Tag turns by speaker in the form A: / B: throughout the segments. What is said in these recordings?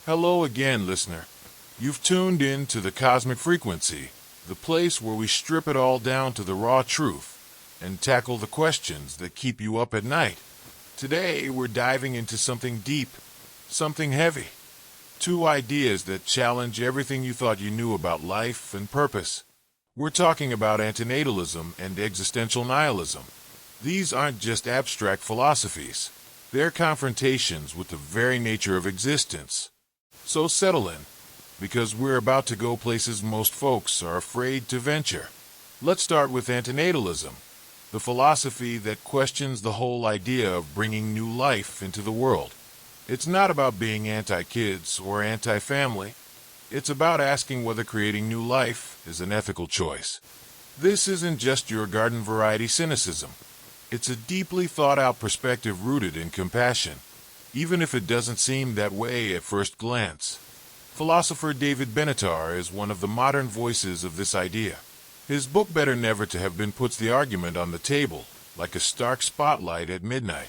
A: Hello again, listener. You've tuned in to the Cosmic Frequency, the place where we strip it all down to the raw truth and tackle the questions that keep you up at night. Today, we're diving into something deep, something heavy. Two ideas that challenge everything you thought you knew about life and purpose. We're talking about antinatalism and existential nihilism. These aren't just abstract philosophies. They're confrontations with the very nature of existence. So settle in, because we're about to go places most folks are afraid to venture. Let's start with antinatalism, the philosophy that questions the whole idea of bringing new life into the world. It's not about being anti-kids or anti-family. It's about asking whether creating new life is an ethical choice. This isn't just your garden variety cynicism. It's a deeply thought-out perspective rooted in compassion, even if it doesn't seem that way at first glance. Philosopher David Benatar is one of the modern voices of this idea. His book Better Never to Have Been puts the argument on the table, like a stark spotlight at midnight.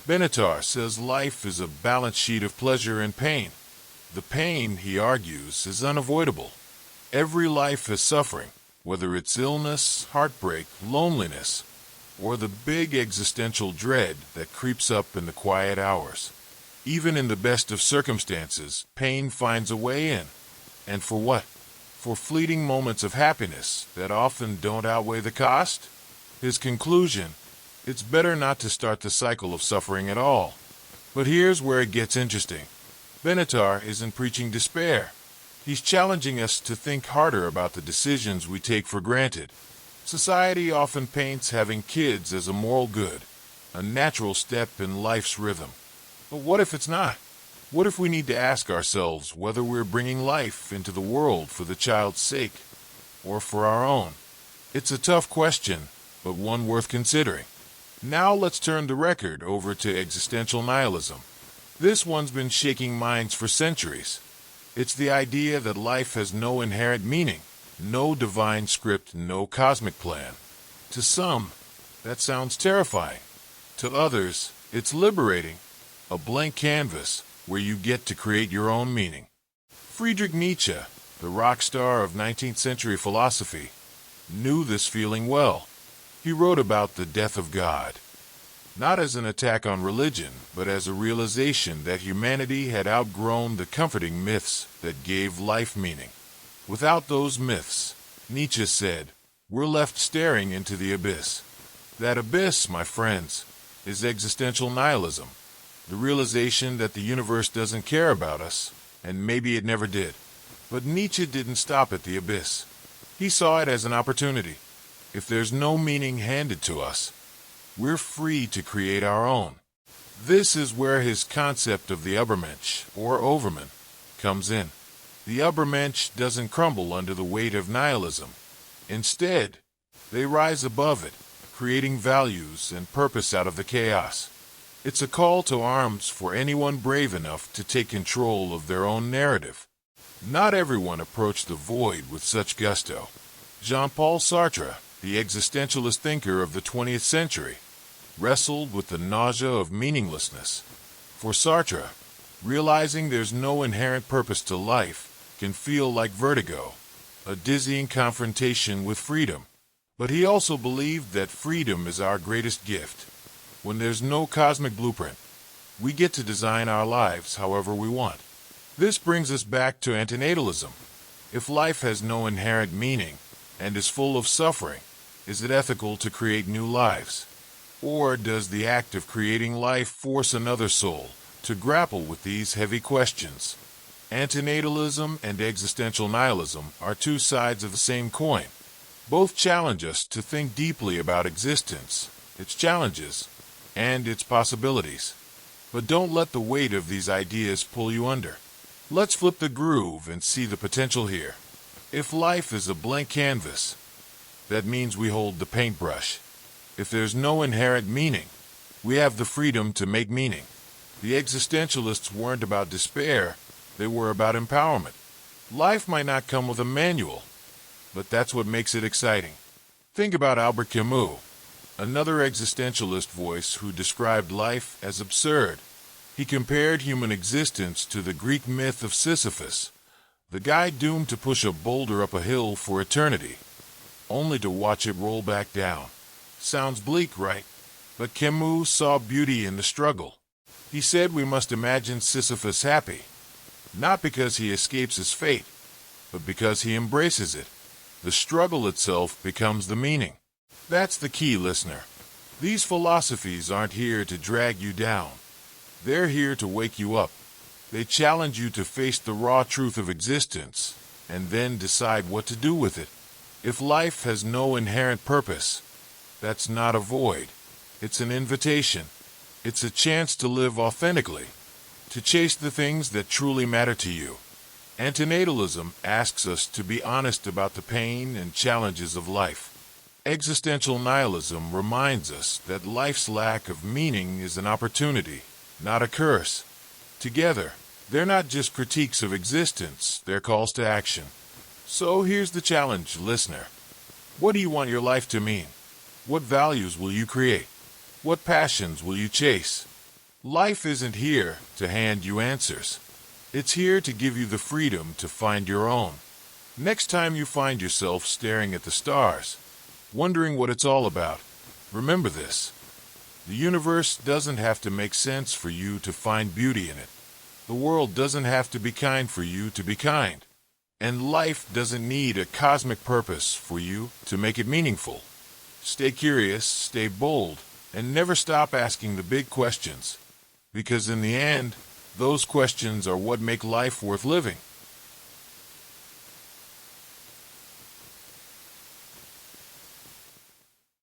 A: Benatar says life is a balance sheet of pleasure and pain. The pain, he argues, is unavoidable. Every life has suffering, whether it's illness, heartbreak, loneliness, or the big existential dread that creeps up in the quiet hours. Even in the best of circumstances, pain finds a way in. And for what? For fleeting moments of happiness that often don't outweigh the cost? His conclusion: it's better not to start the cycle of suffering at all. But here's where it gets interesting. Benatar isn't preaching despair. He's challenging us to think harder about the decisions we take for granted. Society often paints having kids as a moral good, a natural step in life's rhythm. But what if it's not? What if we need to ask ourselves whether we're bringing life into the world for the child's sake, or for our own? It's a tough question, but one worth considering. Now let's turn the record over to existential nihilism. This one's been shaking minds for centuries. It's the idea that life has no inherent meaning. No divine script, no cosmic plan. To some, that sounds terrifying. To others, it's liberating. A blank canvas where you get to create your own meaning. Friedrich Nietzsche, the rock star of 19th century philosophy, knew this feeling well. He wrote about the death of God, not as an attack on religion, but as a realization that humanity had outgrown the comforting myths that gave life meaning. Without those myths, Nietzsche said, we're left staring into the abyss. That abyss, my friends, is existential nihilism, the realization that the universe doesn't care about us, and maybe it never did. But Nietzsche didn't stop at the abyss. He saw it as an opportunity. If there's no meaning handed to us, we're free to create our own. This is where his concept of the Übermensch, or Overman, comes in. The Übermensch doesn't crumble under the weight of nihilism. Instead, they rise above it, creating values and purpose out of the chaos. It's a call to arms for anyone brave enough to take control of their own narrative. Not everyone approached the void with such gusto. Jean-Paul Sartre, the existentialist thinker of the 20th century, wrestled with the nausea of meaninglessness. For Sartre, realizing there's no inherent purpose to life can feel like vertigo, a dizzying confrontation with freedom. But he also believed that freedom is our greatest gift. When there's no cosmic blueprint, we get to design our lives however we want. This brings us back to antinatalism. If life has no inherent meaning and is full of suffering, is it ethical to create new lives? Or does the act of creating life force another soul to grapple with these heavy questions? Antinatalism and existential nihilism are two sides of the same coin. Both challenge us to think deeply about existence, its challenges, and its possibilities. But don't let the weight of these ideas pull you under. Let's flip the groove and see the potential here. If life is a blank canvas, that means we hold the paintbrush. If there's no inherent meaning, we have the freedom to make meaning. The existentialists weren't about despair. They were about empowerment. Life might not come with a manual, but that's what makes it exciting. Think about Albert Camus, another existentialist voice who described life as absurd. He compared human existence to the Greek myth of Sisyphus, the guy doomed to push a boulder up a hill for eternity, only to watch it roll back down. Sounds bleak, right? But Camus saw beauty in the struggle. He said we must imagine Sisyphus happy, not because he escapes his fate, but because he embraces it. The struggle itself becomes the meaning. That's the key, listener. These philosophies aren't here to drag you down. They're here to wake you up. They challenge you to face the raw truth of existence and then decide what to do with it. If life has no inherent purpose, that's not a void. It's an invitation. It's a chance to live authentically, to chase the things that truly matter to you. Antinatalism asks us to be honest about the pain and challenges of life. Existential nihilism reminds us that life's lack of meaning is an opportunity, not a curse. Together, they're not just critiques of existence, they're calls to action. So here's the challenge, listener. What do you want your life to mean? What values will you create? What passions will you chase? Life isn't here to hand you answers. It's here to give you the freedom to find your own. Next time you find yourself staring at the stars, wondering what it's all about, remember this. The universe doesn't have to make sense for you to find beauty in it. The world doesn't have to be kind for you to be kind. And life doesn't need a cosmic purpose for you to make it meaningful. Stay curious, stay bold, and never stop asking the big questions. Because in the end, those questions are what make life worth living.